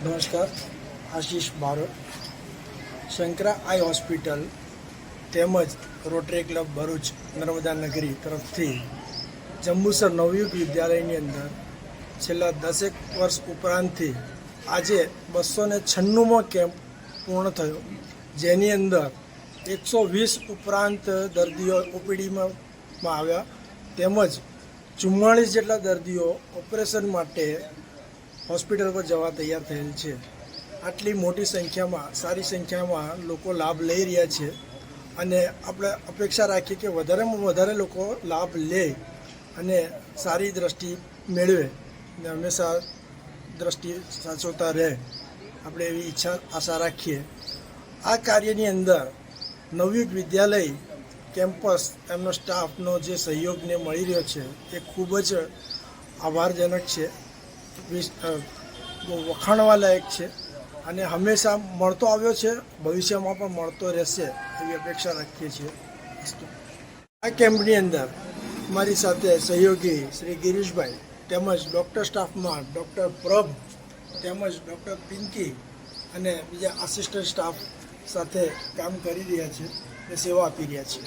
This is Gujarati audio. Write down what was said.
નમસ્કાર, આશીષ બારોટ, શંકરા આઈ હોસ્પિટલ તેમજ રોટરી ક્લબ ભરૂચ નર્મદા નગરી તરફથી જંબુસર નવયુગ વિદ્યાલયની અંદર છેલ્લા 10 વર્ષ ઉપરાંતથી આજે 296મો કેમ્પ પૂર્ણ થયો, જેની અંદર 120 ઉપરાંત દર્દીઓ ઓપીડીમાં આવ્યા તેમજ 44 જેટલા દર્દીઓ ઓપરેશન માટે હોસ્પિટલ પર જવા તૈયાર થયેલ છે. આટલી મોટી સંખ્યામાં, સારી સંખ્યામાં લોકો લાભ લઈ રહ્યા છે અને આપણે અપેક્ષા રાખીએ કે વધારેમાં વધારે લોકો લાભ લે અને સારી દ્રષ્ટિ મેળવે અને હંમેશા દ્રષ્ટિ સાચવતા રહે, આપણે એવી આશા રાખીએ. આ કાર્યની અંદર નવયુગ વિદ્યાલય કેમ્પસ એમનો સ્ટાફનો જે સહયોગને મળી રહ્યો છે એ ખૂબ જ આભારજનક છે, વખાણવા લાયક છે અને હંમેશા મળતો આવ્યો છે, ભવિષ્યમાં પણ મળતો રહેશે એવી અપેક્ષા રાખીએ છીએ. આ કેમ્પની અંદર મારી સાથે સહયોગી શ્રી ગિરીશભાઈ તેમજ ડૉક્ટર સ્ટાફમાં ડૉક્ટર પ્રભ તેમજ ડૉક્ટર પિંકી અને બીજા આસિસ્ટન્ટ સ્ટાફ સાથે કામ કરી રહ્યા છે અને સેવા આપી રહ્યા છે.